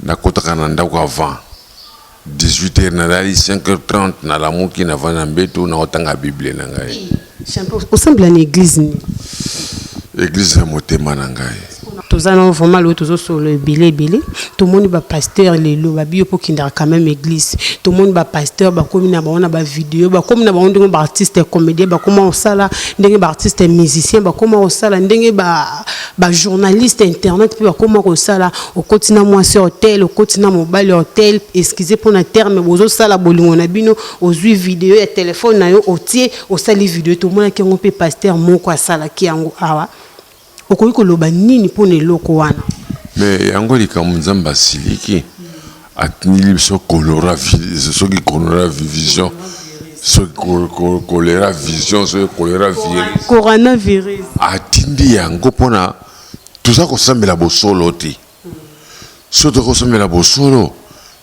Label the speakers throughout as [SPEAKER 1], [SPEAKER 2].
[SPEAKER 1] nakotaka na ndako avant 18h nalali 5h30 na lamuki na vana mbeto na otanga Bible na ngai.
[SPEAKER 2] Champion, au semble à l'église ni.
[SPEAKER 1] Église ya motema na ngai.
[SPEAKER 2] Tozana vraiment le tozo sur le bilé. Tout le monde ba pasteur lelo ba bio pour kindara quand même église. Tout le monde ba pasteur ba comme na ba on a ba vidéo ba comme na ba on ndenge ba artiste comédien ba comment on sala ndenge ba artiste musicien ba comment on sala ndenge ba journaliste internet puis ba comment on sala au continent moi sur hôtel au continent mobile hôtel excusez pour un terme bozo sala bolingo na bino ozui vidéo et téléphone na yo otie au sali vidéo tout le monde qui on peut pasteur moko sala ki yango awa. Okoyiko loba nini pone loko wana
[SPEAKER 1] mais yango likamuzamba siliki atnili so colora so ki colora vision so colera vision so colera virus
[SPEAKER 2] coronavirus
[SPEAKER 1] atindi yango pona tuza ko sambela bosolo ti so to ko sambela bosolo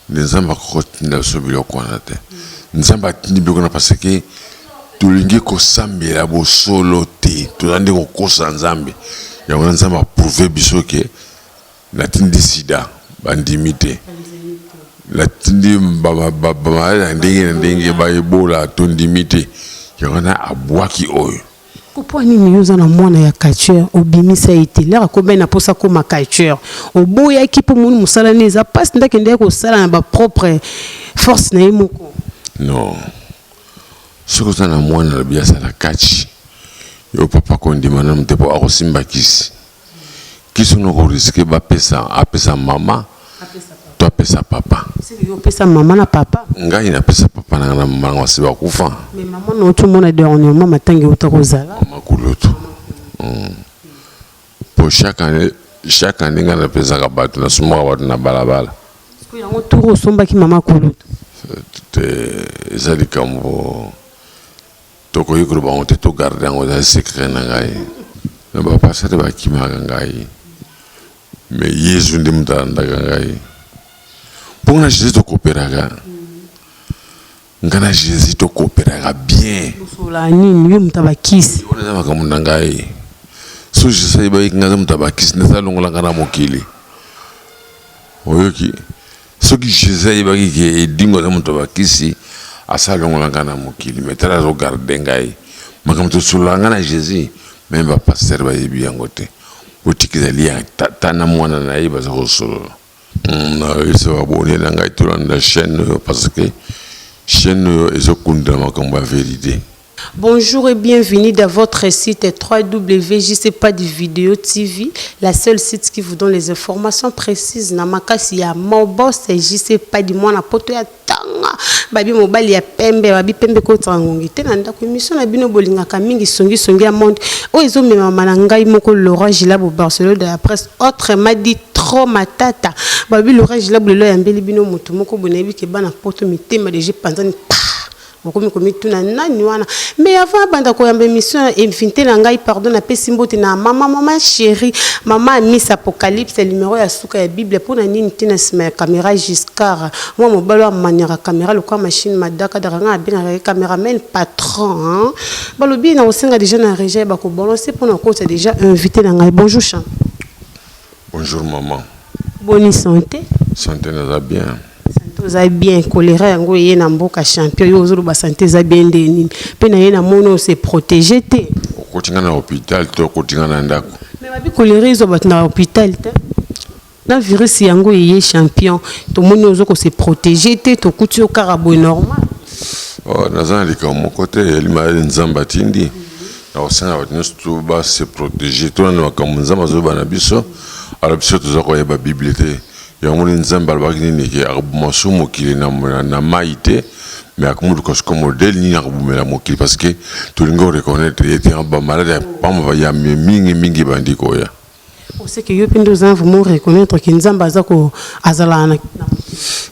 [SPEAKER 1] nzamba ko tinda so biloko wana te nzamba atindi biloko parce que tulingi ko sambela bosolo te tulande ko kosa nzambe ya nzamba prouver biso ke la tindi sida bandimité la tindi baba ndenge ba ebola tondimité ya wana abwaki oyo
[SPEAKER 2] pourquoi nini yoza na mwana ya culture obimisa ite lera ko bena posa ko ma culture oboya ki pour moun musala neza passe ndake ndeko ko sala na ba propre force na yimoko
[SPEAKER 1] non soko sana mwana la biasa la kachi yo papa kondima na mtepo akosimba kisi no ko risque ba pesa apesa mama to apesa papa
[SPEAKER 2] c'est yo pesa mama na papa
[SPEAKER 1] ngai na pesa papa na mama wasiba kufa
[SPEAKER 2] mais maman no tout monde dernièrement matangi utakozala
[SPEAKER 1] makuloto pour chaque année ngana pesa ka batu na suma batu na balabala
[SPEAKER 2] ko yango turo somba ki mama kuloto
[SPEAKER 1] ezali kambo toko yikuru ba onte to garder ngo za secret na ngai na ba passer ba kimaka ngai mais Yesu ndi mutanda ngai pona Jésus to coopéraga ngana Jésus to coopéraga bien
[SPEAKER 2] sola nini yo mutabakisi
[SPEAKER 1] ona za makamunda ngai so Jésus ba ikinga mutabakisi na salongola ngana mokili oyoki soki Jésus ba ki edingo za mutabakisi asalongola ngana mokili metara zo garder ngai makamto sulanga na Jésus même ba pasteur ba yebi yango te otikizali ya tana mwana na yiba za kosolo na isa abonné na ngai tulanda chaîne parce que chaîne ezokunda makambo ya vérité.
[SPEAKER 2] Bonjour et bienvenue dans votre site www.jcpadvideo TV, la seule site qui vous donne les informations précises. Namakasi ya Mobos et JCPadi mwana poto ya tanga. Babi mobali ya pembe, babi pembe ko tangongi. Te nanda ko émission na bino bolingaka mingi songi ya monde. O ezo mema manangai moko Laurent Gilabo Barcelone de la presse autrement dit trop matata. Babi Laurent Gilabo le yambeli bino mutu moko bonebi ke bana poto mitema de panzani. Mais avant banda ko yamba émission invité na ngai pardon na pesimbote na maman chérie maman Miss Apocalypse numéro ya suka ya Bible pour na nini tina sima caméra Giscard moi mobalo a manière caméra le quoi machine madaka daranga bien caméraman patron balobi na osenga déjà na régie ba ko balancer pour na compte déjà invité na ngai bonjour Chan.
[SPEAKER 1] Bonjour maman.
[SPEAKER 2] Bonne santé.
[SPEAKER 1] Santé na bien.
[SPEAKER 2] Santé bien choléra yango yé na mboka champion yo zolo ba santé za bien ndeni pe na yé na mono se protéger te
[SPEAKER 1] okotinga na hôpital to okotinga na ndako
[SPEAKER 2] mais ba bi choléra zo ba na hôpital te na virus yango yé champion to mono zo ko se protéger te to kuti o karabo normal
[SPEAKER 1] oh nazana lika mo côté elima nzamba tindi na osanga ba nstu ba se protéger to na kamunzamba zo ba na biso ala biso to zo ko yeba bibliothèque ya moni nzamba albaki ni ke abumaso mokili na maite mais akomudu ko modèle ni akubumela mokili parce que tulingo reconnaître était en ba malade pas va ya mingi bandiko ya
[SPEAKER 2] on sait que yo pendo za vraiment reconnaître que nzamba zako azala na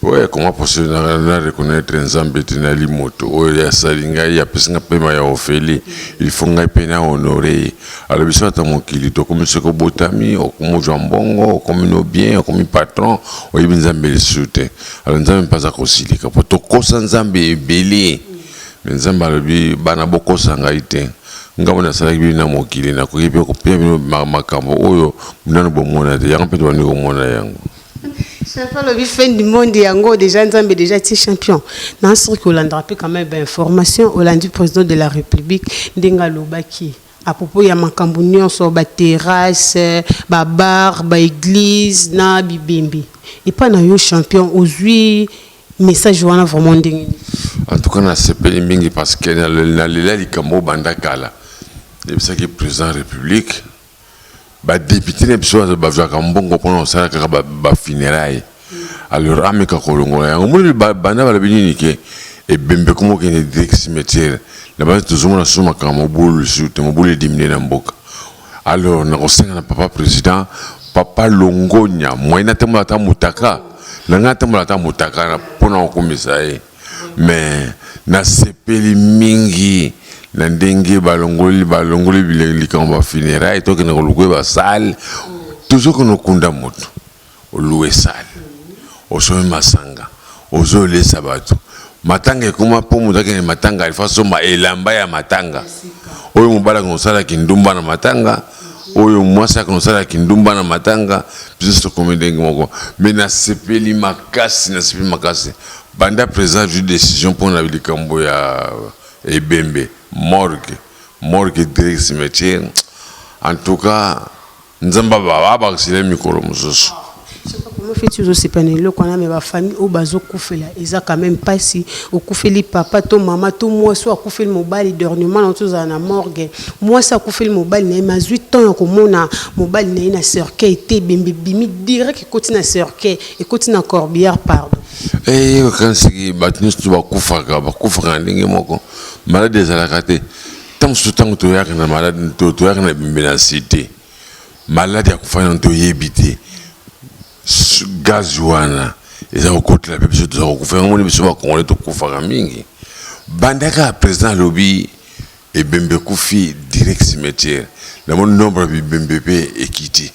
[SPEAKER 1] ouais comment possible na reconnaître nzamba tinali moto o ya salinga ya pesinga pema ya ofeli il faut ngai pena honorer alors biso ta mokili to comme ce ko botami o comme jambongo comme no bien comme patron o yibi nzambe lisute alors nzambe pas akosilika po to kosa nzambe ebeli nzamba lobi bana bokosa ngai te ngabona salaki bi na mokili na ko yibi ko pe makambo oyo munana bomona te yango pe to ni ko mona yango
[SPEAKER 2] Champion le fin du monde yango déjà Nzambe déjà été champion. Dans ce que Hollande rappelle quand même information Hollande président de la République Ndenga Lobaki. À propos ya makambo nyonso ba terrasse ba bar ba église na bibembe. Et pas na yo champion aujourd'hui message wana vraiment ndenge.
[SPEAKER 1] En tout cas na sepeli mingi parce que na lela likambo banda kala. Et ça qui président de la République ba député ne biso ba vaka mbongo pona sala ka ba funérailles. Alors ameka kolongola yango mo banda ba binini ke et bembe komo ke ne direct cimetière. Là-bas toujours na soma ka mobulu surtout mobulu diminuer na mboka. Alors na kosenga na papa président papa longonya moyena temo ata mutaka na ngata mo ata mutaka na pona komisa mais na sepeli mingi na ndenge balongoli likambo funérailles to ke na kolukwe ba salle toujours que no kunda moto oluwe salle osomi masanga ozole sabato matanga ekoma po mutake matanga alifa soma elamba ya matanga oyo mobala konosala kindumba na matanga oyo mwasa konosala kindumba na matanga biso komendenge moko mais na sepeli makasi banda président ju décision pour na likambo ya ebembe morgue direct cimetière en tout cas nzamba baba bakisile mikolo mususu.
[SPEAKER 2] Comment fais-tu aussi panelo quand on a ma famille au bazo koufela eza quand même pas si au koufeli papa to maman to moi soit koufeli mobile dernièrement dans tous na morgue moi ça koufeli mobile na ma 8 ans ko mona mobile na cercueil était bimbi bimi direct côté na cercueil et côté na corbière pardon
[SPEAKER 1] quand c'est batnis tu ba kufa ndenge moko malade ezalakate tant soutang to yak na malade to yak na bimbi na cité malade ya kufa na to yebite gaz wana eza kokotela pe biso toza kokufa yango moni biso bakongole tokufaka mingi bandaka président alobi ebembe kufi direct cimetière na moni nombre ya bibembe mpe ekiti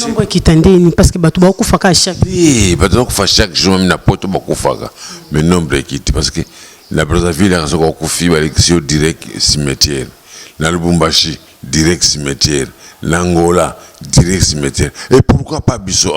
[SPEAKER 2] nombre ekita ndeni parce que bato bakufaka chaque
[SPEAKER 1] bato bakufa chaque jour na poto bakufaka mais nombre ekiti parce que na Brazzaville akasoka bakufi balekisi yo direct cimetière na Lubumbashi direct cimetière l'Angola direct cimetière et pourquoi pas biso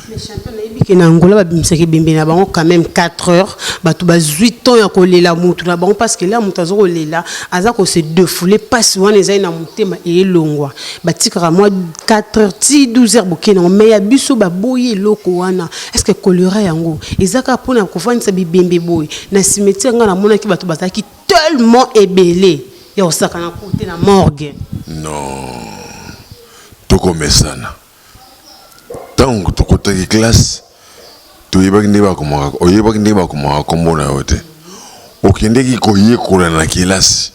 [SPEAKER 2] les champions na en Angola babimsaki bembe na bango quand même 4 heures bato ba 8 ans ya kolela mutu na bango parce que là mutu azo lela aza ko se défouler passe wana ezai na mutema elongwa batikara moi 4 heures ti 12 heures bokena mais ya biso ba boye loko wana est-ce que kolera yango ezaka pona ko fanisa bibembe boye na cimetière nga na mona ki bato bataki tellement ebelé ya osaka na côté na morgue
[SPEAKER 1] non tokomesana tango tokotaki classe toyebaki nde bakomaka oyebaki nde bakomaka kombo na yo te okendeki koyekola na kelasi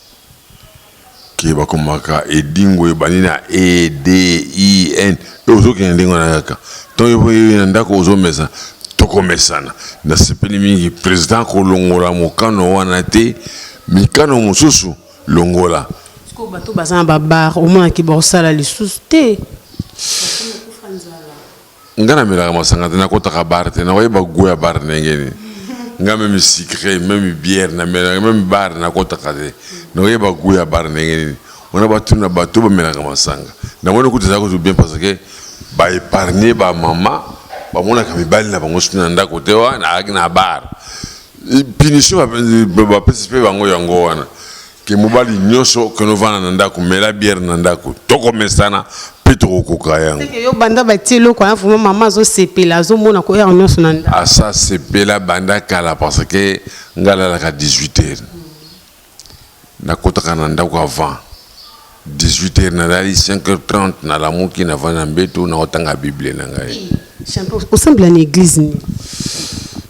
[SPEAKER 1] ke bakomaka edingo ebani na EDIN ozokende ndenge wana kaka ntongo na ndako ozomesa tokomesana na sepeli mingi président kolongola mokano wana te mikano mosusu longola
[SPEAKER 2] bato bazana babar omona ki bosala lisusu te
[SPEAKER 1] ngana melaka masanga te nakotaka bar te nakoyeba goya bar ndenge nga même sucré même bière na melaka même bar nakotaka te nakoyeba goya bar ndenge on a batuna bato bamelaka masanga namoni kuti ezala kutu bien parce que baépargne bamama bamonaka mibali na bango suna ndako te wana ayaki na bar punition bapesi mpe bango yango wana ke mobali nyonso ke novana na ndako mela bière na ndako tokomesana mpe tokokoka yango
[SPEAKER 2] yo banda batie eloko wana vraimen mama azosepela azomona koyaka nyonso na ndako
[SPEAKER 1] asa sepela banda kala parce que nga alalaka 18 heures nakotaka na ndako avant 18 heures nalali 5h30 nalamuki navandi na mbeto nakotanga bible na ngai
[SPEAKER 2] osambela na église ni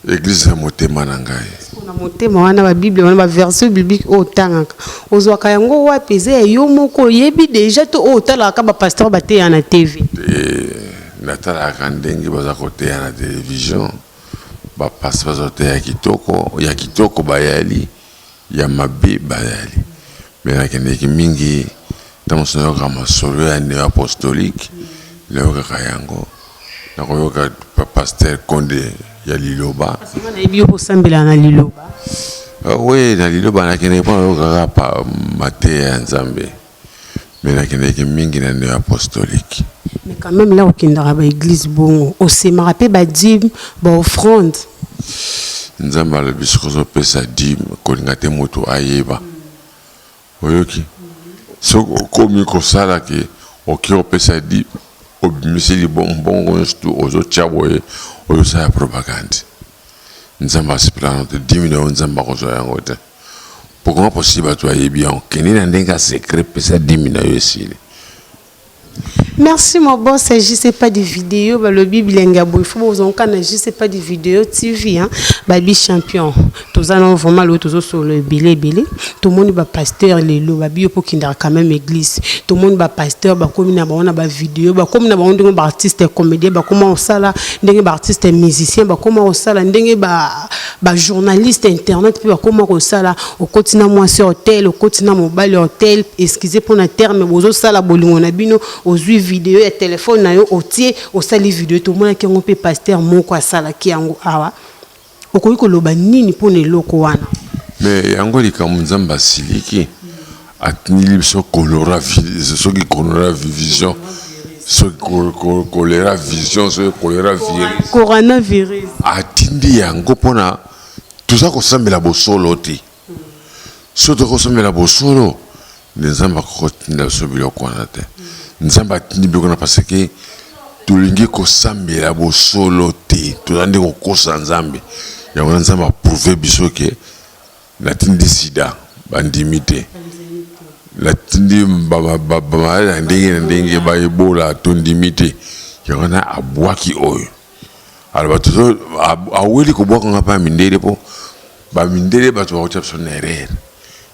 [SPEAKER 1] église ya motema na ngai
[SPEAKER 2] na motema wana ba bible wana ba verset biblique otangaka ozwaka yango wapi eza yo moko oyebi déjà to otalaka ba pasteur bateya na TV
[SPEAKER 1] natalaka ndenge baza koteya na télévision bapasteur bazoteya ya kitoko bayali ya mabe bayali me nakendeki mingi ntango so nayoka masolo ya neo apostolique nayokaka yango nakoyoka pasteur Konde ya liloba
[SPEAKER 2] nayebi yo kosambela na liloba
[SPEAKER 1] oui na liloba nakendeki mpo nayokaka pa mateya ya nzambe me nakendeki mingi na neo apostolique
[SPEAKER 2] Mais quand même là au kindara ba église bongo au semara pe ba dim ba offrande
[SPEAKER 1] nzamba le bisozo pesa dim kolinga te moto ayeba oyoki so komi ko sala ke oki opesa dim obimiseli bongo stu ozo chaboye oyo sa propagande nzamba sipilano te dimine nzamba ko zo yango te pourquoi possible to ayebi on kenina ndenga secret pesa dimina yo esili.
[SPEAKER 2] Merci mon boss, je sais pas de vidéos, bah le Bible ngabo, il faut vous en connaître, je sais pas de vidéos TV hein, baby champion. Tous allons vraiment le tous sur le billet. Tout le monde ba pasteur les lo, baby pour kindara quand même église. Tout le monde ba pasteur ba comme na ba on a ba vidéo, ba comme na ba on dingo ba artiste comédien, ba comment on sala, dingo ba artiste musicien, ba comment on sala, dingo ba journaliste internet, puis ba comment on sala au continent moi sur hôtel, au continent mobile hôtel, excusez pour un terme, bozo sala bolingo na bino, aux vidéo et téléphone na yo otie au sali vidéo tout monde qui on peut pasteur moko asala ki yango awa okoyi ko loba nini pona eloko wana
[SPEAKER 1] mais yango likamuzamba siliki atnili so colora so ki colora vision so colera vision so colera virus
[SPEAKER 2] coronavirus
[SPEAKER 1] atindi yango pona tuza ko sambela bosolo ti so to ko sambela bosolo nzamba ko tinda so biloko wana te nzamba tindi biloko parce que tulingi ko sambela bosolo te tolandi ko kosa nzambe yango nzamba prouver biso ke na tindi sida bandimi te la tindi baba ndenge ba ebola tondimi te yango na abwaki oyo alors bato aweli ko bwaka ngapa mindele po ba mindele bato ba kotsa son erreur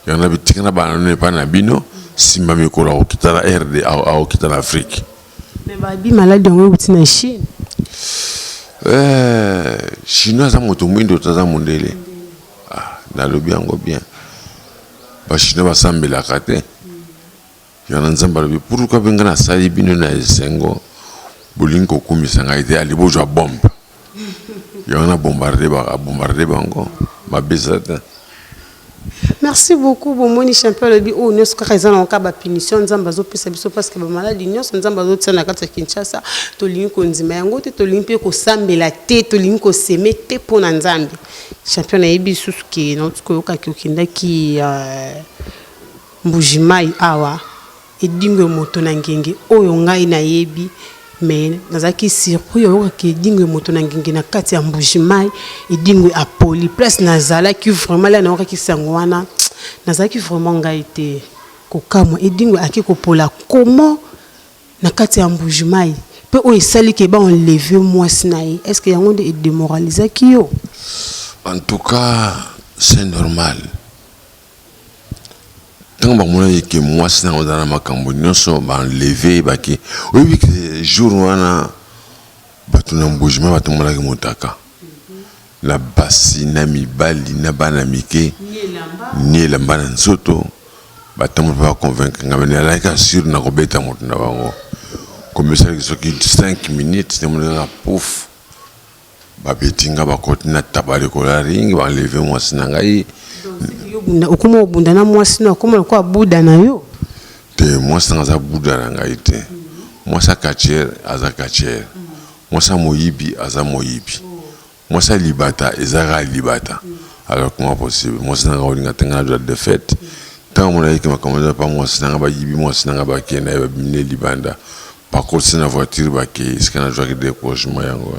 [SPEAKER 1] yango bitikana ba ne pa na bino simba mikolo okitala RD okitala Afrique.
[SPEAKER 2] Mais babi malade on est na Chine.
[SPEAKER 1] Chinois za moto mwindo taza mondele. Ah, na lobi yango bien. Ba Chinois basambela kate. Yana nzamba lobi pourquoi bengana sali bino na esengo. Bolingo kumisa ngaite ali bojo bombe. Yana bombarder bango. Ma besata.
[SPEAKER 2] Merci beaucoup pour mon champion le bi o ne ska raison en cas ba punition nzamba zo pesa biso parce que ba maladie nyonso nzamba zo tsana kata Kinshasa to lingi ko nzima yango te to lingi ko sambela te to lingi ko seme te pona nzambe champion na yebi susuki na tuko yoka ki okinda ki mbujimai awa edingo moto na ngenge oyo ngai na yebi mais nazaki surpris yoka ki edingo moto na ngenge na kati ya mbujimai edingo a poli place nazala ki vraiment là na yoka ki sangwana nazaki vraiment ngai te kokamo edingo aki kopola comment na kati ya mbujimai pe o esali ke ba enlever moi sinaï est-ce que yango de démoraliser ki yo
[SPEAKER 1] en tout cas c'est normal tant ba mona yeke moi sina odana makambo nyonso ba enlever ba ki oui que jour wana batuna mbujimai batomona ki motaka la basi na mibali na bana mike ni la bana nsoto batamu pa convaincre ngamene alaika sur na kobeta moto na bango comme ça qui 5 minutes te mona pouf ba betinga ba kotina tabale ko la ring ba lever moi sinangai
[SPEAKER 2] okuma obunda na moi sina okuma ko abuda na yo
[SPEAKER 1] te moi sinanga buda na ngai te moi sa katier aza katier moi sa moyibi aza moyibi moi ça libata ezara libata alors comment possible moi c'est nga olinga tenga de défaite tant mon aïe qui m'a commandé pas moi c'est nga ba yibi moi c'est nga ba kena ba bimine libanda par contre c'est na voiture ba ke ce kana joie de découragement yango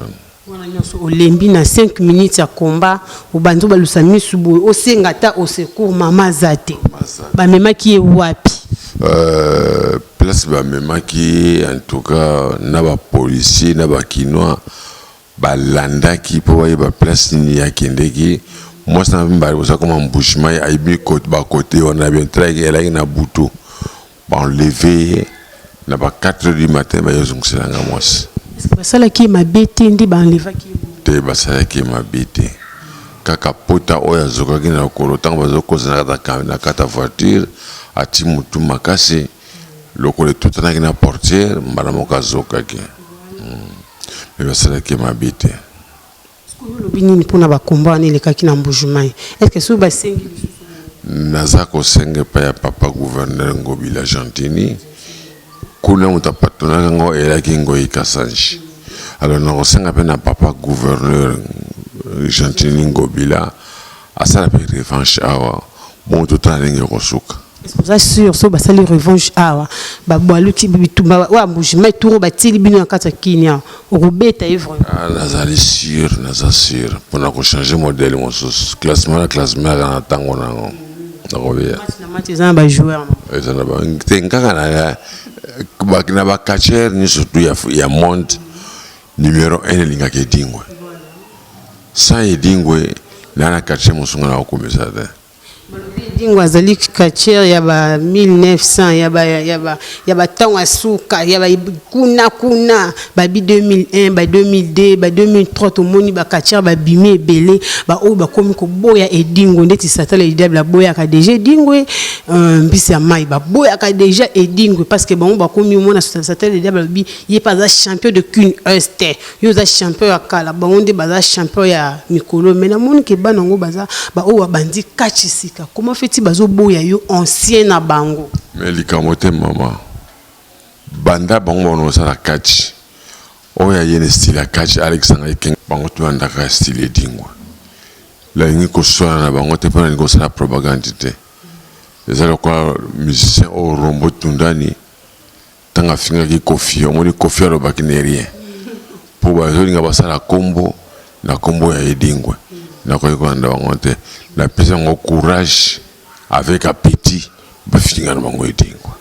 [SPEAKER 2] wana nyonso olembi na 5 minutes ya combat obanzo balusa misubu osenga ta au secours mama zate ba mema ki e wapi
[SPEAKER 1] place ba mema ki en tout cas na ba policier na ba kinois balanda qui pour ba place ni ya kendeki moi ça m'a ça comme embouchement aibi côté ba côté on a bien traité là na butu ba enlever na ba 4h du matin ba yozungusela nga moi
[SPEAKER 2] ça là qui m'a bêté ndi ba enlever qui
[SPEAKER 1] te ba ça qui m'a bêté kaka pota oya zoka ki na kolotan ba zokoza na kata voiture ati mutu makasi lokole tout na portière mbala moka zoka ki mais ça qui m'a habité.
[SPEAKER 2] Le bini pour na ba combat ni le kaki na mbujumai. Est-ce que sous ba sengi
[SPEAKER 1] nazako senge pa ya papa gouverneur Ngobi la Gentini kuna mutapatona ngo elaki ngo ikasanji. Alors na osenga pe na papa gouverneur Gentili Ngobila asala pe revanche awa bon tout en ligne kosuka.
[SPEAKER 2] Est-ce que sûr so ba sali revanche awa ba boaluki bitumba wa mujima turo ba tili bino kata kinya robeta evre.
[SPEAKER 1] Ah nazali sûr pour na ko changer modèle mon classement na tango nango.
[SPEAKER 2] Na match za ba joueur.
[SPEAKER 1] Ezana ba ngaka na ba catcher ni surtout ya monde numéro 1 linga ke dingwe. Sans edingwe na catcher musunga na okomisa de.
[SPEAKER 2] Dingwa azali catcher ya ba 1900 ya ba tango asuka ya ba kuna ba 2001 ba 2002 ba 2003 to moni ba catcher ba bimé belé ba o ba komi ko boya edingo ndeti satala idable boya ka déjà dingwe mbisi ya mai ba boya ka déjà edingo parce que bon ba komi mona satala idable bi ye pas un champion de Kun Est yo za champion ya kala ba onde ba za champion ya mikolo mais na moni ke banango baza ba o bandi kachisika comment fait-il bazo boya yo ancien na bango
[SPEAKER 1] mais likamote mama banda bango no sala catch oya yene style catch Alexandre King bango tu anda ka style dingwa la ngi ko sona na bango te pana ngo sala propagande te ezalo kwa musicien o rombo tundani tanga finga ki kofi omoni kofi alo bakinerie po bazo linga basala kombo na kombo ya edingwa na ko anda bango te la pesa ngo courage avec appétit ba finga na bango edingwa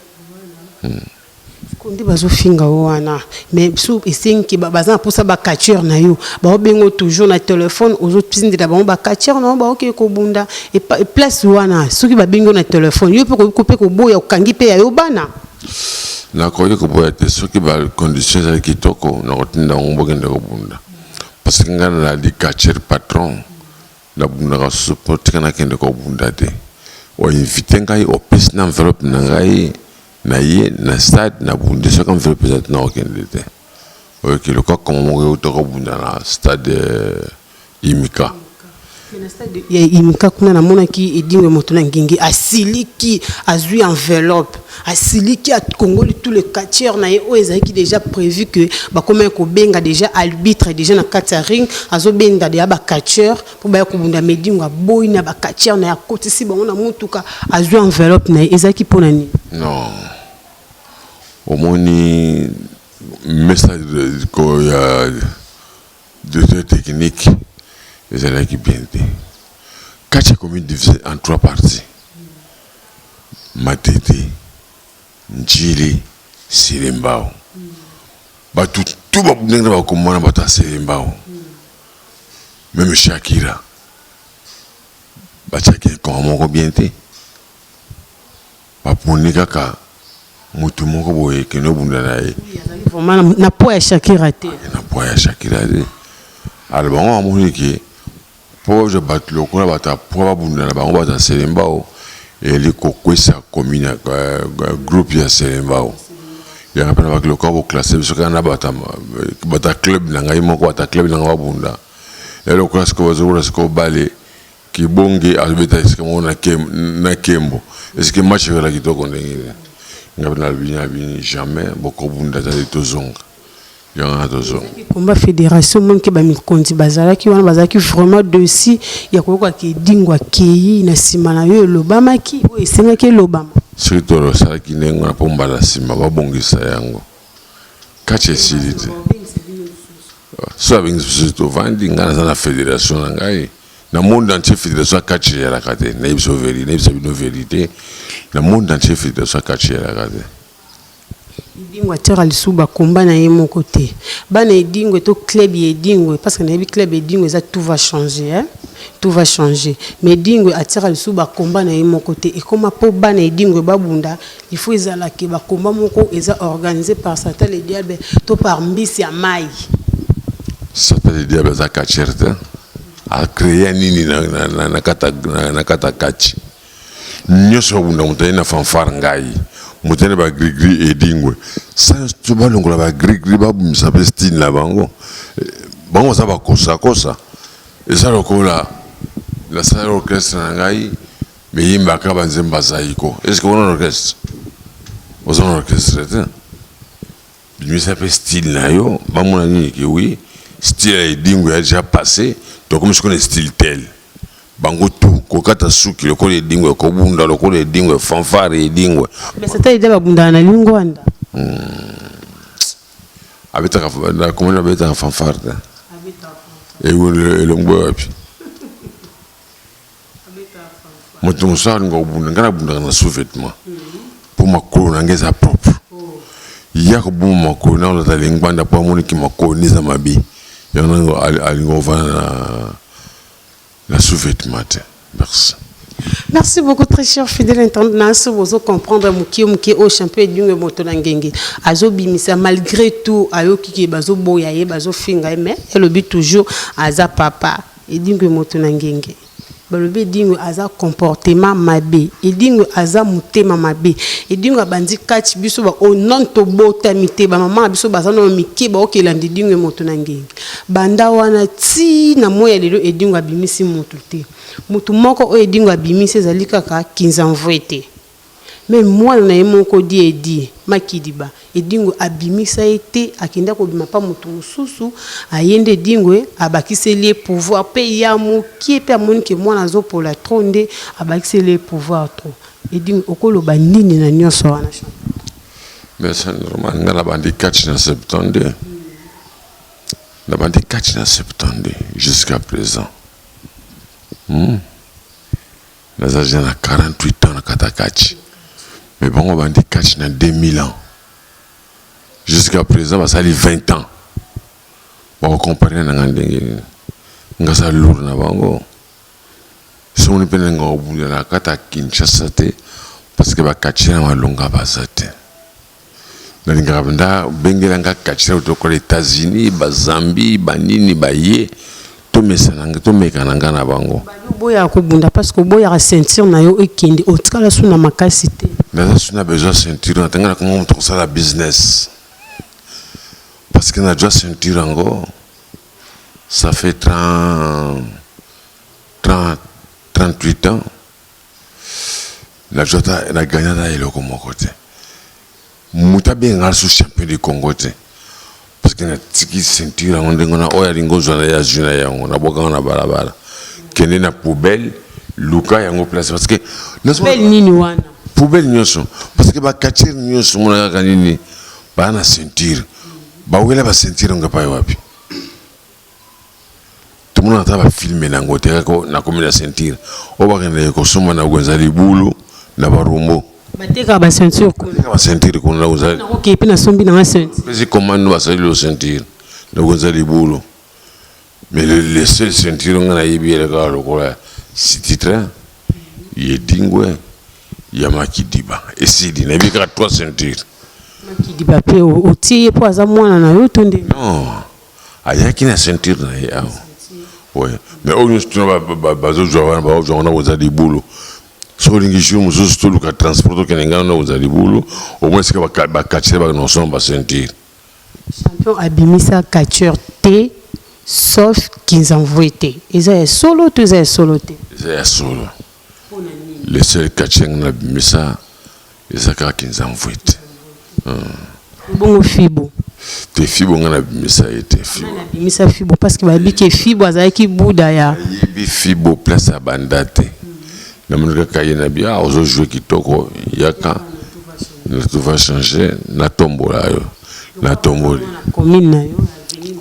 [SPEAKER 2] kondi bazo finga wana mais sou esenki baza pour ça ba catcher na yo ba bengo toujours na téléphone aux autres pisinde da ba catcher na ba OK ko bunda et place wana soki ba bengo na téléphone yo peut couper ko boya kangi pe ya yo bana
[SPEAKER 1] na ko ko boya te soki ba conditions za kitoko na kotinda ngombo kende ko bunda parce que ngana la di catcher patron la bunda ka support kana kende ko bunda te o invite ngai o pes na enveloppe na ngai na ye na stade na bunda so comme enveloppe na okende te o ki le ko comme mo to ko bunda na stade Imika
[SPEAKER 2] na stade ya Imika kuna na mona ki edingwe moto na ngingi asiliki azui enveloppe asiliki a congoli tous les catcheurs na ye o ezaki déjà prévu que ba comme ko benga déjà arbitre déjà na catering azo benga de ba catcheur pour ba ko bunda medingwa boy na ba catcheur na ya côté si bango na mutuka azui enveloppe na ezaki pona ni
[SPEAKER 1] non au moni message ko ya de technique les élèves qui bien été. Catch commune divisé en 3 parties. Matete, Njili, Silimbao. Tout va bien dans comme moi dans Silimbao. Même Shakira. Shakira comment on bien été. Pour Nikaka, mutu moko boye que no bunda na ye.
[SPEAKER 2] Vraiment na poya Shakira te.
[SPEAKER 1] Na poya Shakira te. Alors bon on moni que pour je battre le coup là pour bunda na bango bata Selimbao et les kokwesa commune groupe ya Selimbao. Il y a pas le corps classé ce qu'on a bata club na ngai moko bata club na bunda. Et le classe ko bazura ko balé ki bonge albeta est-ce que on na kembo est-ce que match vera kitoko ndenge ngabina bini jamais beaucoup bunda za tozonga yana tozonga
[SPEAKER 2] combat fédération mon ke ba mikondi bazalaki wana bazalaki vraiment dossier ya koyoka ke dingwa kei na sima na yo lobamaki o esengaki lobama
[SPEAKER 1] surtout ça ki nengo na pomba la sima babongisa yango kache silite so avec surtout vandi ngana za na fédération na ngai na monde entier fédération kache ya la kate na ibso vérité na monde entier fédération kache ya la kate
[SPEAKER 2] dingwa tera lisuba komba na ye mon côté bana edingwe to club edingwe parce que na bi club edingwe ça tout va changer hein tout va changer mais dingwe atira lisuba komba na ye mon côté et comment pour bana edingwe babunda il faut ezala ke ba komba moko eza organisé par Satan le diable to par mbisi ya mai
[SPEAKER 1] Satan le diable za kacherte a créé nini na kata kachi nyoso bunda mutena fanfar ngai mutene ba gris edingwe ça tu ba longola ba gris ba bumisa bestine la bango ça ba kosa et ça lokola la salle orchestre ngai mais yimba ka banzemba zaiko est-ce que on orchestre vous on orchestre mais ça fait style là yo ba mon ani que oui style est dingue a déjà passé donc comme je connais style tel bango tout ko kata suki le ko le dingue ko bunda le ko le dingue fanfare e dingue
[SPEAKER 2] mais c'était idée ba bunda na lingwanda
[SPEAKER 1] abita ka comment on abita fanfare abita et le ngbo api moto musar ngo bunda ngara bunda na sous-vêtement pour ma cour ngeza propre ya ko bu ma ko na la lingwanda pour mon ki ma ko ni za mabi yana alingo va la sous-vêtement. Merci.
[SPEAKER 2] Merci beaucoup, très cher fidèle international. Vous comprendre muki au champion du motonangenge. Azo bimisa malgré tout ayo kiki bazo boyaye bazo finga mais le but toujours aza papa et dingue motonangenge. Balobe dingue aza comportement mabe et dingue aza mutema mabe et dingue bandi catch biso ba onon to bota mite ba mama biso ba zano miki ba okelandi dingue motonangenge. Banda wana ti na moya lelo et dingue abimisi mutu te. Mutu moko o edingo abimisi ezali kaka 15 ans voité mais moi na yemoko di edi makidiba edingo abimisa ete akenda ko bima pa mutu mususu ayende dingwe abakiseli pouvoir pe ya muki pe amoni ke moi nazo pola tronde abakiseli pouvoir trop edingo okolo bandini na nyonso wana
[SPEAKER 1] mais c'est normal ngala bandi catch na septembre la bandi catch na septembre jusqu'à présent. Nous avons 48 ans à Katakachi. Mais bon, on va dire catch dans 2000 ans. Jusqu'à présent, ça a 20 ans. On compare dans ça lourd na bango. Si on est pénètre au bout de la Kataki Kinshasa parce que va catcher dans la longue basate. Dans les gravanda, bengelanga catcher aux États-Unis, Zambie, Banini, Baye. To mekananga na bango
[SPEAKER 2] boya ko bunda parce que boya ra ceinture na yo ekende otikala suna makasi te
[SPEAKER 1] na suna besoin ceinture na tanga comment on ça la business parce que na déjà ceinture ngo ça fait 38 ans la jota na gagné na ile ko mokote mutabe ngal sous champion du Congo te parce que na tiki ceinture on ngona oya lingo zona ya juna ya ngona boka na balabala kende na poubelle luka yango place parce que
[SPEAKER 2] poubelle nini wana
[SPEAKER 1] poubelle nyonso parce que ba catcher nyonso mona ka nini ba na ceinture ba wela ba ceinture ngapa wapi tout le monde va filmer na ngote ko na komina ceinture o ba kende ko soma na gonza libulu na barumbo
[SPEAKER 2] bateka ba ceinture ko
[SPEAKER 1] ba ceinture ko na gonza
[SPEAKER 2] OK puis na sombi na ceinture
[SPEAKER 1] mais commande ba sali le ceinture na gonza libulu mais le seul ceinture ngana yibiele ka lokola si titre yedingwe ya makidiba esidi na bika 3 ceintures
[SPEAKER 2] makidiba pe otie po aza mwana na yo tonde
[SPEAKER 1] non ayaki na ceinture na ya ouais mais on nous bazo jowana ba jowana gonza libulu so lingi juu mususu to luka transport kenengana na gonza libulu au moins que ba catcher ba non son ba ceinture
[SPEAKER 2] champion abimisa catcher T sauf qu'ils envoient été ils est solo tous est solo té
[SPEAKER 1] ils est solo les seuls catching na bimisa ils aka qu'ils envoient
[SPEAKER 2] bon fibo
[SPEAKER 1] te fibo ngana bimisa été fibo
[SPEAKER 2] bimisa fibo parce que ba biki fibo azaki buda ya
[SPEAKER 1] yebi fibo place à bandate na munika kayena bia ozo jouer kitoko yaka tout va changer na tombola yo na tomboli
[SPEAKER 2] commune na yo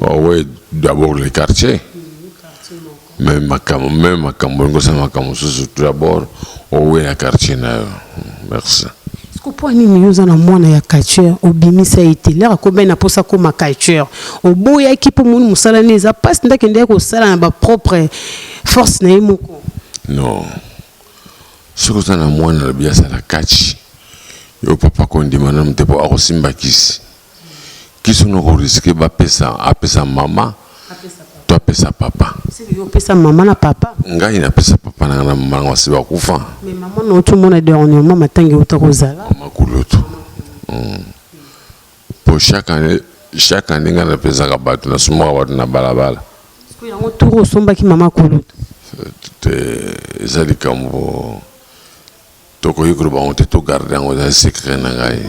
[SPEAKER 1] oh ouais d'abord les quartiers même makambo ngosa makambo surtout d'abord oh ouais la quartier na yo merci
[SPEAKER 2] pourquoi nini yoza na mwana ya culture obimisa ete lera ko bena posa ko ma culture oboya equipe mun musala neza passe ndakende ko sala na ba propre force na yemoko
[SPEAKER 1] non ce que ça na mwana bia sala kachi yo papa ko ndima na mtepo akosimba kisi kiso no ko risque ba pesa apesa mama to apesa papa
[SPEAKER 2] c'est yo pesa mama na papa
[SPEAKER 1] ngai na pesa papa na mama wasiba kufa
[SPEAKER 2] mais maman no tout monde dernièrement matangi utakozala
[SPEAKER 1] makuloto pour chaque année ngana pesa ka batu na suma watu na balabala
[SPEAKER 2] ko yango turo somba ki mama kuloto
[SPEAKER 1] ezali kambo toko yikuru ba on te to garder en secret na ngai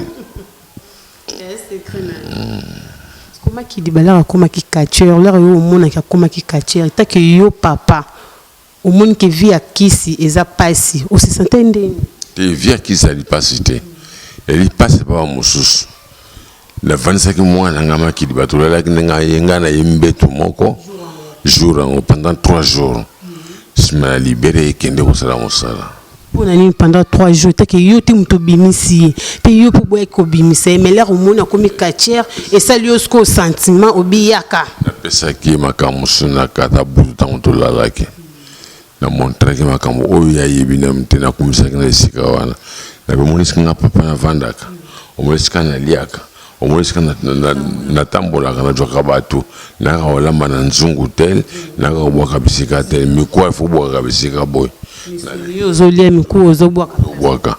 [SPEAKER 2] Comment qui dit balaa comment qui catcheur là au monde qui comment qui catcheur ta que yo papa au monde qui vit à kisi eza passi o se s'entende
[SPEAKER 1] te vit à kisi ali passité elle passe pas mususu la 25 mois nangama ki dibato la kinga yenga na yimbetu moko jour pendant 3 jours sima libéré kende ko sala mosala
[SPEAKER 2] pendant 3 jours te que yo te muto bimisi te yo pour boy ko bimisa mais là au monde comme catcheur et ça lui au sentiment obiyaka
[SPEAKER 1] na pesa ki makamusu na kata butu tanto la laki na montre que makamu oyo ya yebina mtena kumisa na sika wana na bemonisi nga papa na vandaka omonisi na liaka omonisi na tambola kana joka batu na olamba na nzungu tel na ko bwaka bisika tel mikwa fo bwaka bisika boy
[SPEAKER 2] yo zolia miku
[SPEAKER 1] bwaka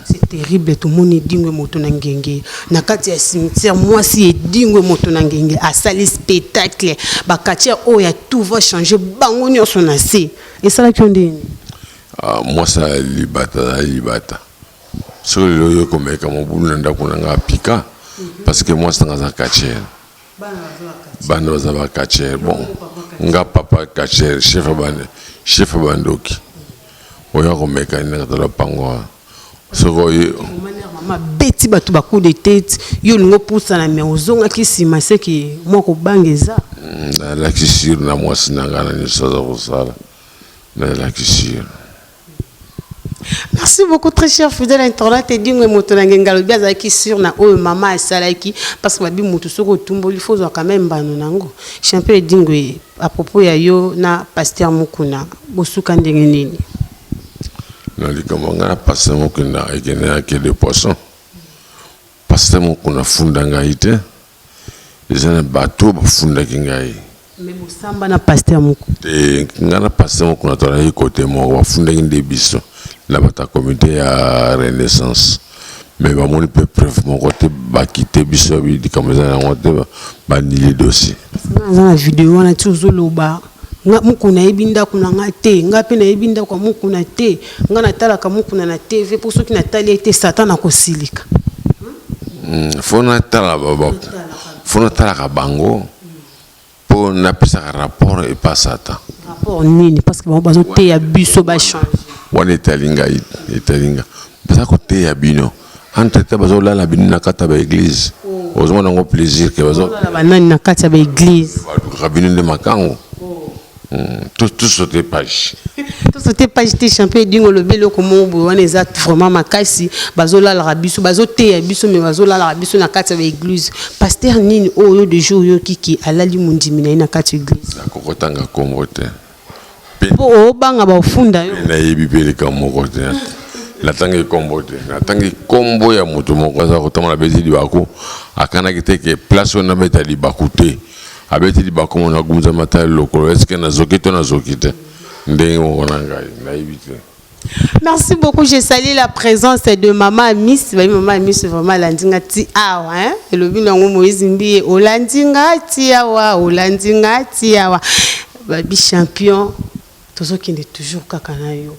[SPEAKER 2] c'est terrible tout le monde dingwe moto na ngenge na kati ya cimetière moi si dingwe moto na ngenge à sali spectacle ba katia o ya tout va changer bango nyonso na se et ça la kionde
[SPEAKER 1] moi ça libata so le yo komeka mo bulu ndako na pika parce que moi ça nga katia bana za katia bon nga papa katia chef bandoki oya komeka na la pango
[SPEAKER 2] maman beti batu ba coup de tête yo ngo poussa na me ozonga ki sima se ki moko bangeza
[SPEAKER 1] na la kisir na mwasi na ngana ni soza kosala na la kisir.
[SPEAKER 2] Merci beaucoup très cher fidèle internaute et dingwe moto na ngengalo biaza ki sur na o mama esalaki parce que babi moto soko tumbo il faut quand même bano nango champion dingwe à propos ya yo na pasteur Mukuna bosuka ndenge nini
[SPEAKER 1] nali kamanga pasteur Mukuna ekene ake de poisson pasteur Mukuna funda ngaite ezana bato bafunda kingai
[SPEAKER 2] mais musamba na pasteur Mukuna
[SPEAKER 1] te ngana pasteur Mukuna tola yi côté mo bafunda nginde biso la bata comité à renaissance mais ba moni peu preuve mon côté ba quitter biso bi di comme ça na ngote ba ni dossier
[SPEAKER 2] na vidéo na tuzoloba nga Mukuna ebinda kuna nga te nga pe na ebinda kwa Mukuna te nga na tala ka Mukuna na TV pour ceux qui na tali été satan na kosilika
[SPEAKER 1] fona tala baba fona tala ka bango pour na pesa rapport et pas satan
[SPEAKER 2] rapport nini parce que ba bazo te ya biso ba change
[SPEAKER 1] wana etalinga basa côté ya bino entre ta bazo la bino na kata ba église ozoma nango plaisir que bazo
[SPEAKER 2] la banani na kata ba église
[SPEAKER 1] ba bino de makango tout sauter page
[SPEAKER 2] tout sauter page te champion dingo le belo comme on wana exact vraiment makasi bazo la la biso bazo te ya biso mais bazo la la biso na kata ba église pasteur nini oyo de jour yo kiki alali mundimi na kata église
[SPEAKER 1] akokotanga kombote
[SPEAKER 2] po banga ba funda yo
[SPEAKER 1] na yebi pele ka moko te la tangi kombo te na tangi kombo ya moto moko za kotama na bezi di bako akana kite ke place on abeta di bakute abeti di bako na gumza mata lokolo eske na zokito na zokite ndenge moko na ngai na yebi te.
[SPEAKER 2] Merci beaucoup, j'ai salué la présence de Maman Miss. Maman Miss, vraiment, landinga ti awa, hein. Et le bin nango Moïse Mbi, olandinga ti awa, olandinga ti awa. Babi champion. Tozo qui est toujours kakanayo.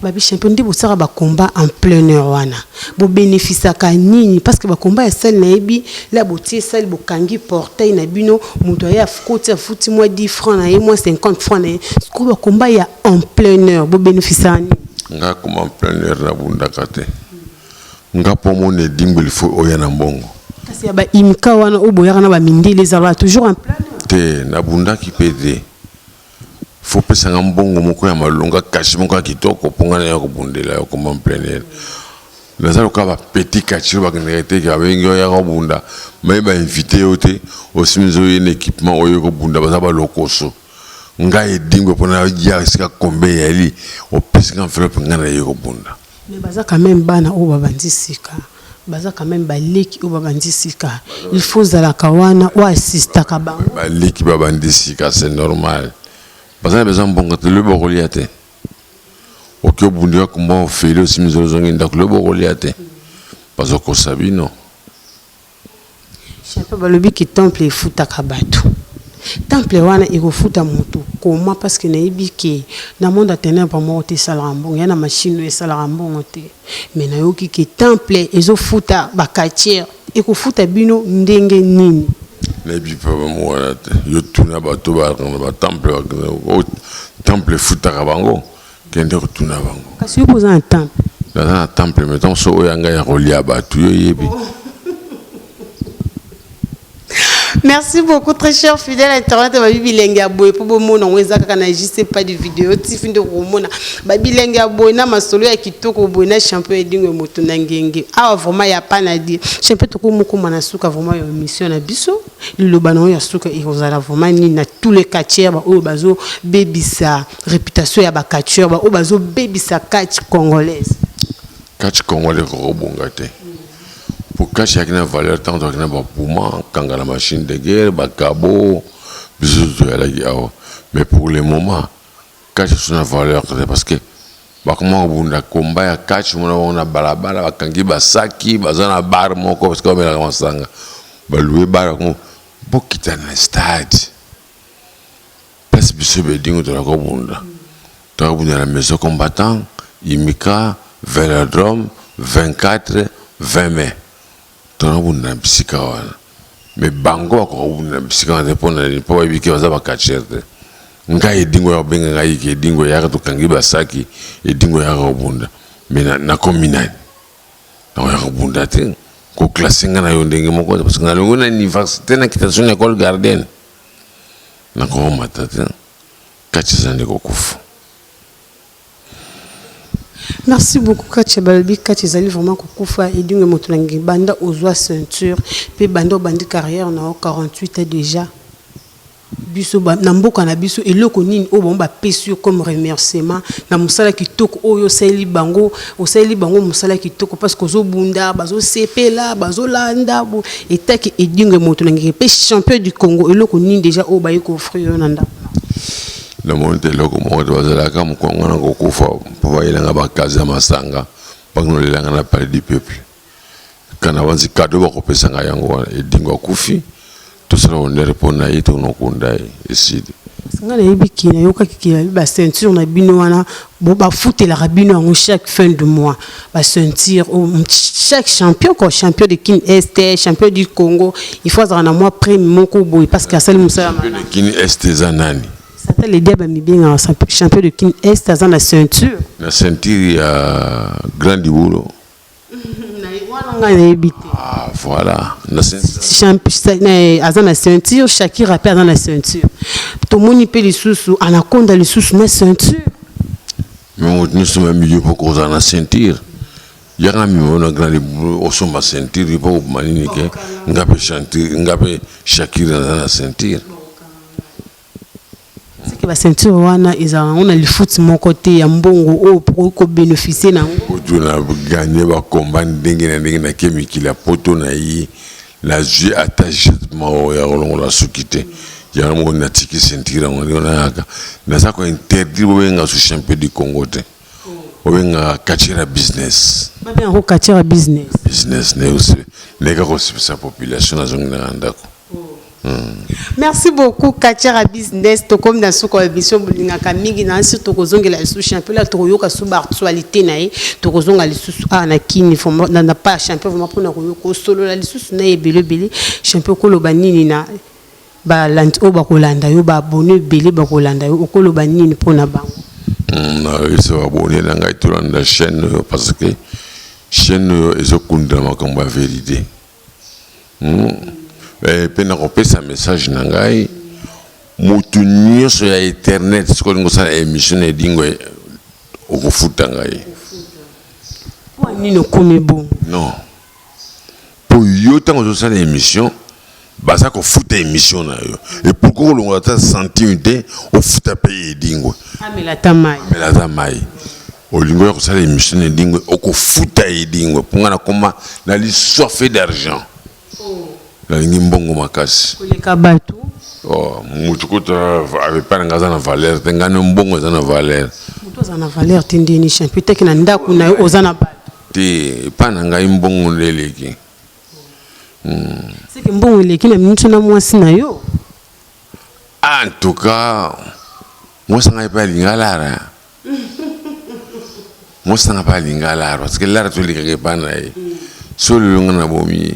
[SPEAKER 2] Babi champion ndi bosara ba combat en plein air wana. Bo bénéfice ka nini parce que ba combat sel na ebi la botie sel bo kangi portail na bino muto ya fukoti afuti moi 10 francs na moi 50 francs na ko ba combat ya en plein air bo bénéfice ani.
[SPEAKER 1] Nga kuma en plein air na bunda kate. Nga pomo ne dimbul fo oya na mbongo.
[SPEAKER 2] Kasi ya ba imka wana oboya na ba mindele zala toujours en plein air.
[SPEAKER 1] Te na bunda ki pede. Faut pesa ngambongo moko ya malonga kashi moko kitoko ponga na ko bundela ko en plein air. Lazaro ka ba petit kachiro ba ngete ka bengi ya ko bunda mais ba invité ote osimizo une équipement oyo ko bunda ba ba lokoso ngai dingwe pona ya sika kombe ya li o pesa enveloppe ngana yo ko bunda
[SPEAKER 2] mais baza quand même bana o ba bandisika baza quand même baleki o ba bandisika il faut zala kawana o assista ka bango
[SPEAKER 1] baleki ba bandisika c'est normal. Parce que besoin bon que le boroliate. Ok bundia kumba fele aussi mizo zonginda le boroliate. Parce que sabino.
[SPEAKER 2] Je sais pas balobi qui temple futa kabatu. temple wana ekofuta moto comment parce que nayebi ke na monde a ténèbre moko te esalaka mbongo ya na machine oyo esalaka mbongo te mais nayoki ke temple ezofuta bakatiere ekofuta bino ndenge nini
[SPEAKER 1] nayebi mpe bamo wana te yo tuna bato temple efutaka bango kende kotuna bango
[SPEAKER 2] kasi yo poza na temple
[SPEAKER 1] naza na temple meton so oyo yanga ya kolia bato yo yebi.
[SPEAKER 2] Merci beaucoup, très cher fidèle internet. Babi lenga boy pour bon mon weza kana juste pas de vidéo tifin de romona. Babi lenga boy na masolo ya kitoko boy na champion edingo moto na ngenge. Ah vraiment ya pas na dire. Champion to ko moko manasuka vraiment ya mission na biso. Lilobano ya suka irozala vraiment ni na tous les catcheurs ba o bazo bebisa réputation ya ba catcheur ba o bazo bebisa catch congolaise.
[SPEAKER 1] Catch congolais ko bonga te. Pour cacher qu'il y a une valeur tant qu'il y a un poumon, quand la machine de guerre, cabo, mais pour le moment, cacher son valeur parce que comment on a combat à catch, on a balabala, kangi basaki, bazana bar moko parce qu'on a la sanga, baloué bar pour quitter le stade. Parce que ce bedingo de la Gobunda, tu as la maison combattant, Imika, Vélodrome, 24, 20 mai. Tonabunda bisika wana me bango akobunda bisika wana pona ni po biki baza ba kacherte ngai edingo ya benga ngai ke edingo ya to kangi basaki edingo ya kobunda me na kominani na ya kobunda te ko klasinga na yo ndenge moko parce que na longo na université na kitation école garden na ko matata kachisa ndiko kufu.
[SPEAKER 2] Merci beaucoup Katia Balbi Katia Zali vraiment kukufa et dingue motonangi banda ozwa ceinture pe banda bandi carrière na 48 ans déjà biso na mboka na biso eloko nini o bomba pesu comme remerciement na musala kitoko oyo seli bango musala kitoko parce que zo bunda bazo sepela bazo landa bo etaki et dingue motonangi pe champion du Congo eloko nini déjà o baye ko offrir nanda
[SPEAKER 1] le monde est là comme on doit aller comme on a beaucoup fait pour aller là bas Kaza Masanga parce que nous là on a parlé du peuple quand on dit cadeau va couper sanga yango et dingo kufi tout ça on répond à ito no kunda ici
[SPEAKER 2] sanga na yebiki na yoka kiki ba ceinture na bino wana bo ba foute la rabino en chaque fin de mois ba ceinture chaque champion quoi champion de Kin Est champion du Congo il faut avoir un mois près moko boy parce que ça le musala
[SPEAKER 1] champion de Kin Est zanani
[SPEAKER 2] ça les diables mi bien champion de Kin Est dans la ceinture.
[SPEAKER 1] La ceinture à Grand Diboulot. Ah voilà. La
[SPEAKER 2] ceinture dans la ceinture, Shakira perd dans la ceinture. Tout le monde peut les sous anaconda les sous na ceinture.
[SPEAKER 1] Mais nous sommes milieu pour cause dans la ceinture. Il y a un milieu dans Grand Diboulot au sommet ceinture, il pas au maninique. Ngape chanter, ngape Shakira dans la ceinture.
[SPEAKER 2] C'est que la ceinture on a le foot mon côté ya mbongo pour bénéficier na
[SPEAKER 1] on a gagné ba combat ndenge na kemiki la poto na yi la jeu attachement ya on la sukité ya mo na tiki ceinture on a na ça ko interdit bo nga su champion du Congo te o nga kachira business
[SPEAKER 2] ba bien ko kachira
[SPEAKER 1] business ne aussi les gars ko sa population na zonga ndako.
[SPEAKER 2] Merci beaucoup Katia Business to comme dans ce émission bulinga kamigi na surtout kozonga la sous champion la toyoka sous actualité nae to kozonga les sous na kini fo na pas champion vraiment pour na ko solo la sous na ebele champion ko lobanini na ba land o ba kolanda yo ba abonné belé ba kolanda yo ko lobanini pona bango
[SPEAKER 1] na eso abonné na ngai to landa chaîne parce que chaîne ezokunda makambo ya vérité. Pena kopesa message na ngai mutu nyonso ya internet siko ngosala émission edingo okufuta ngai
[SPEAKER 2] po nino komi bon
[SPEAKER 1] non po yo tango osala émission baza kofuta émission na yo et pourquoi longola ta centime ofuta pe edingo
[SPEAKER 2] amela tamai
[SPEAKER 1] olingo ya kosala émission edingo okufuta edingo ponga na koma na l'histoire fait d'argent. La ligne mbongo makasi.
[SPEAKER 2] Koleka batu.
[SPEAKER 1] Oh, mutu kota avait pas ngazana valeur, tengana mbongo zana valeur.
[SPEAKER 2] Mutu zana valeur tindeni champion peut-être na ndaku na yo ozana batu.
[SPEAKER 1] Te pa na ngai mbongo leleki.
[SPEAKER 2] C'est que mbongo leleki na mintu na mwasi na yo.
[SPEAKER 1] en tout cas moi ça n'a pas l'ingala moi ça n'a pas l'ingala parce que là tout les que pas naï sur le long na bomi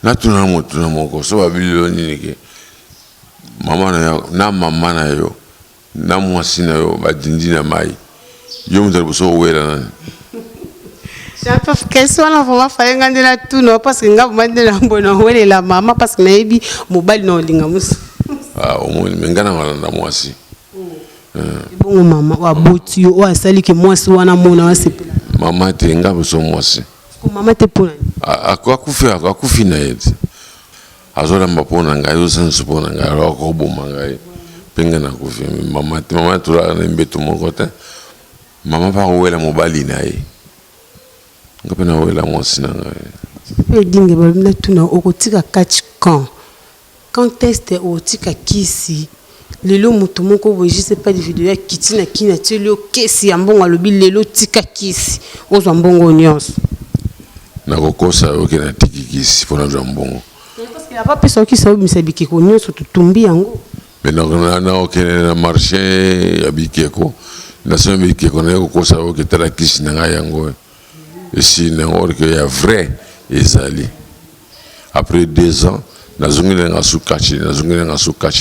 [SPEAKER 1] na tuna moko so ba biloni ni ke mama na mama na yo na mwasi na yo ba dindi na mai yo mutalo so wera nani
[SPEAKER 2] champion question na vraiment fallait ngande na tout non parce que ngabo mande na mbona wele la mama parce que naibi mobile no linga musu
[SPEAKER 1] au moins mengana wala na mwasi
[SPEAKER 2] bon mama wa boti yo asali ke mwasi wana mona wasepela
[SPEAKER 1] mama te ngabo so mwasi
[SPEAKER 2] ko mama te pona
[SPEAKER 1] akufi na yeti azola mbapona ngai usenso pona ngai ko boma ngai penga na kufi mama tura na mbeto moko te mama pa wela mobali na ye ngape na wela mwasi na ngai
[SPEAKER 2] dinge balina tuna okotika catch quand est otika kisi lelo mutu moko boye je sais pas de vidéo ya kiti na kina telo kesi ya mbongo alobi lelo tika kisi ozwa mbongo nyonso
[SPEAKER 1] na kokosa oke na tiki kisi pona jwa mbongo
[SPEAKER 2] parce que papa pesa ki sa obimisa bikeko nyonso tutumbi yango
[SPEAKER 1] mais na oke na marché ya bikeko na so bikeko na kokosa oke tala kisi na ngai yango et si na or que ya vrai ezali après 2 ans nazongela nga sukachi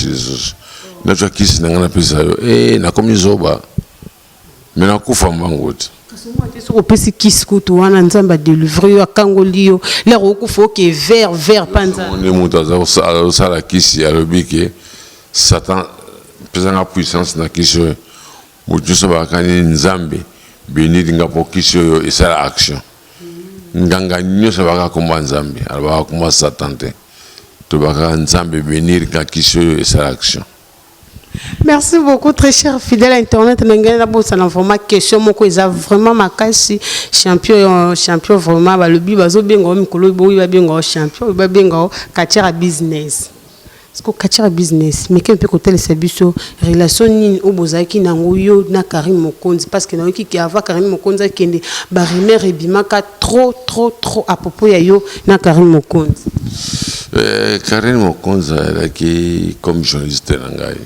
[SPEAKER 1] les na jwa kisi na ngana pesa yo na komi zoba mais na kufa mbangote
[SPEAKER 2] soko pesi kisi kutu wana nzamba délivrer yo akangoli yo lero okufa oke vert panza
[SPEAKER 1] on est muta za sala kisi alobi ke satan pesa nga puissance na kisi yo mutu so bakani nzambe benidi nga po kisi yo esala action nganga nyonso baka komba nzambe alaba komba satan te to baka nzambe benidi nga kisi yo esala action.
[SPEAKER 2] Merci beaucoup, très cher fidèle à Internet. Ça n'a vraiment question. Mon cousin vraiment ma casse champion vraiment. Le but bazo bingo, mikolo boui ba bingo champion, ba bingo kachira business. Parce que kachira business, mais qu'un peu côté les services relation ni au bozaki na ngoyo na Karim Mokonzi parce que na qui avant Karim Mokonzi kende ba rimer et bimaka trop à propos ya yo na Karim Mokonzi.
[SPEAKER 1] Karim Mokonzi qui comme journaliste nangai.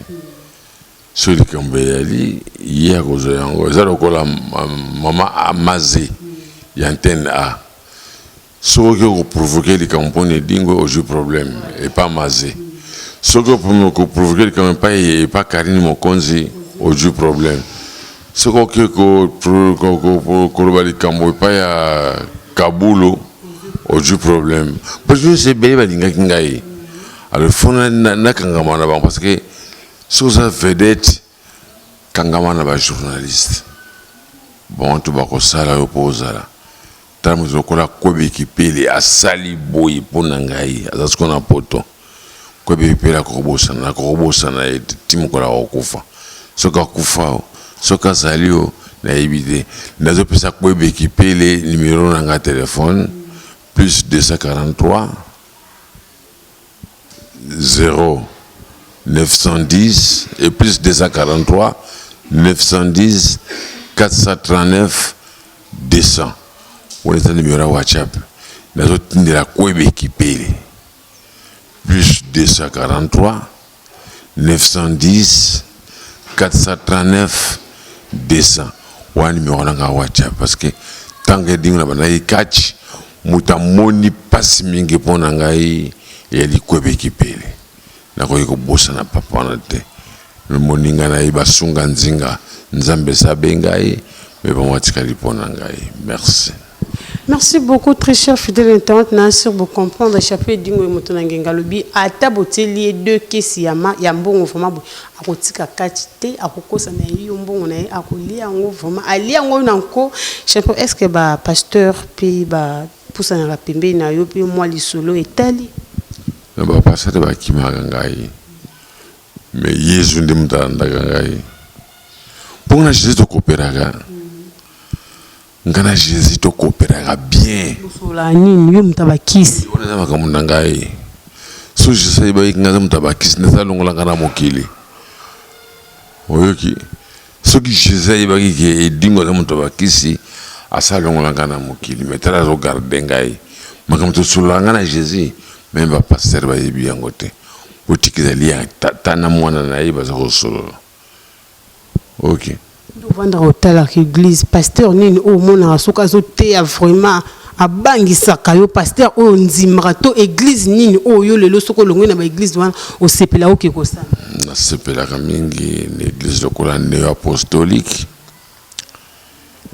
[SPEAKER 1] Celui qui est hier aux Yango, ils ont maman Amazi, il y a antenne A. Ceux qui ont provoqué les campagnes dingo au jeu problème et pas Mazé. Ceux qui ont provoqué les campagnes et pas Karine Mokonzi au jeu problème. Ceux qui ont provoqué les campagnes et pas Kabulo au jeu problème. Parce que c'est bel et bien Kingaï. Alors, il faut que parce que sous la vedette, Kangamana ba journaliste. Bon, tu vas ça opposer là. Tamu zokola kobe kipele asali boy ponangai. Azasko qu'on a poto. Kobe kipele kobosa na timu kola okufa. Soka kufa, soka salio na ibide. Nazo pesa kobe kipele numéro nanga téléphone plus 243 0 910 et plus 243 910 439 200. On est en numéro WhatsApp. Nous avons de la Kwebe qui paye. Plus 243 910 439 200. On a numéro WhatsApp parce que tant que nous avons catch, nous avons pas si mingi pour nous et les Kwebe qui paye. Nakoyi ko bossa na papa na te moninga na iba sunga nzinga nzambe sabengai mais bon watika lipona ngai merci
[SPEAKER 2] beaucoup très cher fidèle internaute na sur vous comprendre chapeau dingo moto na ngenga lobi ata boteli deux kesi ya mbongo vraiment akotika kati te akokosa na yo mbongo na akolia ngo vraiment ali ngo nanko chapeau est-ce que ba pasteur puis ba pousa na pembe na yo puis moi li solo etali
[SPEAKER 1] na ba passer ba kimaka ngai mais yesu ndi mutanda ngai pona jésus to coopéraga ngana jésus to coopéraga bien
[SPEAKER 2] sola nini yo mutabakisi
[SPEAKER 1] ona za makamunda ngai so jésus ba ngaza mutabakisi nesa longola ngana mokili oyoki soki jésus ba ki edingo za mutabakisi asa longola ngana mokili metara zo garder ngai makamto sola ngana jésus même pas pasteur ba yebi yango te otikizali ya tata na mwana na ye baza kosolola. Ok.
[SPEAKER 2] Vendre hôtel à l'église, pasteur nini au monde a soka zoté vraiment a bangisaka yo pasteur o nzimrato église nini o yo lelo soko longo na ba église wana o sepela o keko sa.
[SPEAKER 1] Na sepela kamingi l'église lokola néo-apostolique,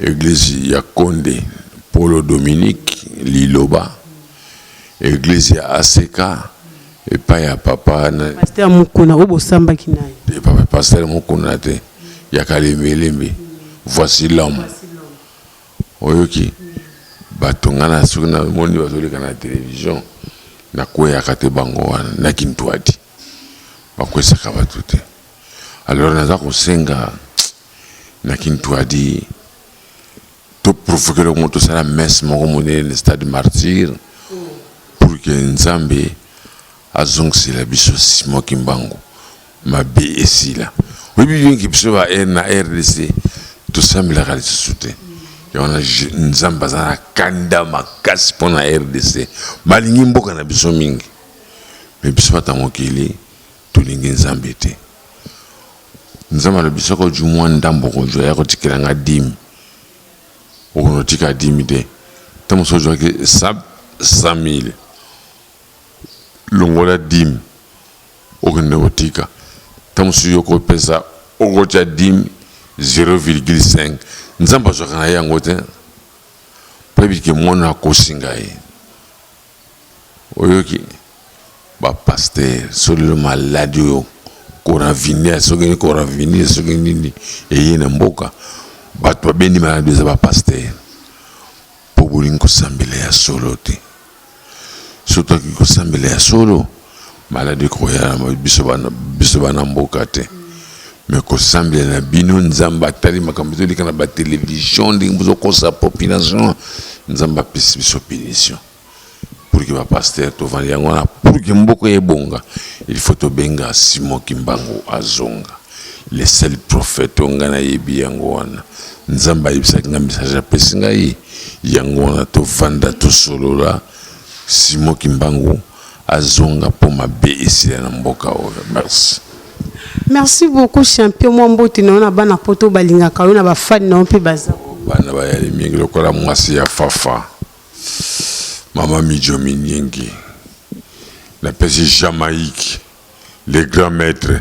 [SPEAKER 1] église ya Konde Paulo Dominique Liloba, église ya Aseka et pas ya papa na
[SPEAKER 2] pasteur Mukuna o bosamba kinaye.
[SPEAKER 1] Et papa pasteur Mukuna te ya Kalembe. Voici l'homme. Oyoki batongana sukuna mondi bazoleka na télévision na koya kate bango wana na kintwadi bakwesa kabatu te. Alors naza kosenga na kintwadi to provoquer le moto sala messe moko monene stade martyr pour que Nzambe azongisi la biso Simon Kimbangu mabe esila. Oui bien ki biso ba na RDC to sambela kali sute. Yona Nzamba za kanda makasi pona RDC. Malingi mboka na biso mingi. Mais biso batamokili to lingi Nzambe te. Nzamba le biso ko jumwa ndambo ko joya ko tikela nga dim. Okono tika dim te. Tamo so joya ke 100,000. Longola dim. Okono otika. Tamo so yoko pesa okocha dim 0,5. Nzamba zokana yango te. Prebi ke mona kosinga ye. Oyoki ba pasteur solo malade yo coronavirus sogeni coronavirus sogeni ni eye na mboka bato bendi malade za ba pasteur po bolingo sambele ya solo te. Surtout ki ko sambele ya solo malade ko ya biso bana mboka te. Mais ko sambele na bino Nzamba tali makambo to likana ba télévision ndingo ko sa population Nzamba pesi biso pénition. Pour que le pasteur te vende yango pour que mboko ebonga il faut to benga Simon Kimbangu azonga le seul prophète ngana yebi yango wana Nzamba yibisa nga message pesinga yi yango wana to vanda to solola Simon Kimbangu azonga pour mabe ici na mboka o. Merci.
[SPEAKER 2] Merci beaucoup champion Mwamboti na bana poto balinga kayo na ba fan na mpe baza
[SPEAKER 1] bana ba yali mingi lokola mwasi ya Fafa Maman Midjo Minyengi, la pesi Jamaïque, les grands maîtres,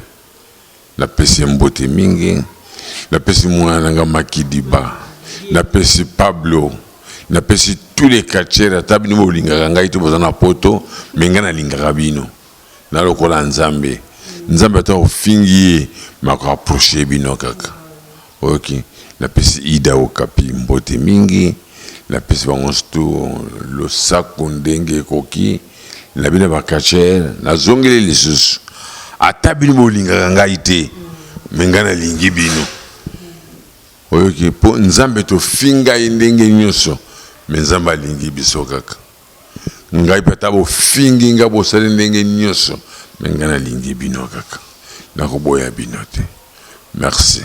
[SPEAKER 1] la pesi Mbote Mingi, la pesi Mouananga Makidiba, la pesi Pablo, la pesi tous les quartiers, la table niveau Linganga, et tout le poto, Mengana Lingarabino, la lokola Nzambe. Nzambe ta fingi, ma ko approcher bino kaka. Ok, la pesi Ida Okapi Mbote Mingi. La pesi bangosto le sac ndenge koki la bina bakacher na zongele lisusu atabini bolinga ngai te mengana lingi bino oyoki po Nzambe to finga ndenge nyoso me Nzamba lingi biso kaka ngai pata bo fingi nga bo sale ndenge nyoso mengana lingi bino kaka na koboya bino te. Merci.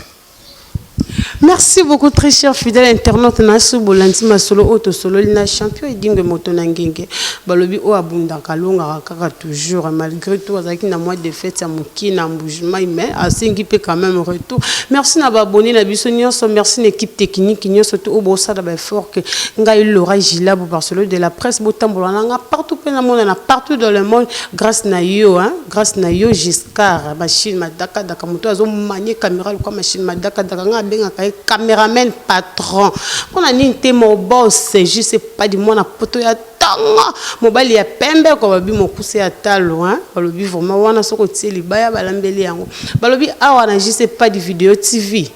[SPEAKER 2] Merci beaucoup très cher fidèle internaute nasu bolanti masolo auto solo lina champion et dingue moto na ngenge balobi o abunda kalonga kaka toujours malgré tout azaki na mois de fête ya moki na bougement mais asengi pe quand même retour. Merci na ba abonné na biso nyonso, merci l'équipe technique nyonso to obosa da ba fort que ngai Laura Gila bo Barcelone de la presse botambola nga partout pe na monde na partout dans le monde grâce na yo grâce na yo Giscard machine madaka daka moto azo manier caméra comme machine madaka daka nga benga caméraman patron on a ninte mon boss je sais pas du moi na poto ya tanga mobali ya pembe ko babi mokuse ya talo balobi vraiment wana soko tie libaya balambeli yango balobi awa na je sais pas du vidéo TV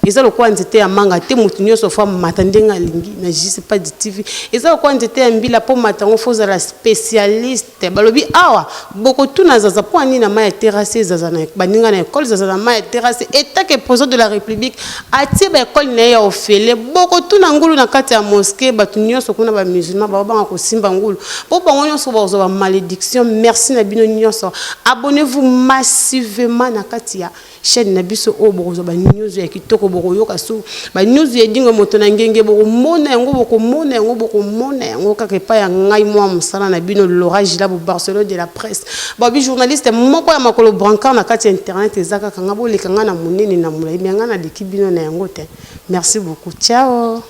[SPEAKER 2] eza lokwa nzete ya manga te mutu nyonso fa matandenga lingi na je sais pas du TV eza lokwa nzete ya mbila po matango foza la spécialiste balobi awa boko tuna zaza po ani na ma ya terrasse zaza na baninga na école zaza na ma ya terrasse état que président de la République atie ba école na ya ofele boko tuna ngulu na kati ya mosquée batu nyonso kuna ba musulman ba banga ko simba ngulu po bango nyonso ba zo ba malédiction. Merci na bino nyonso, abonnez-vous massivement na kati ya chaîne na biso o bozo ba news ya kitoko bokoyoka so ba news yedingo moto na ngenge bokomona yango bokomona yango kaka pa ya ngai moi mosala na bino l'orage là pour Barcelone de la presse ba bi journaliste moko ya makolo brancard na kati internet ezaka kanga boleka nga na monene na mulai nga na l'équipe bino na yango te merci beaucoup ciao.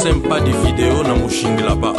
[SPEAKER 3] J'aime pas des vidéos na mushingi là-bas.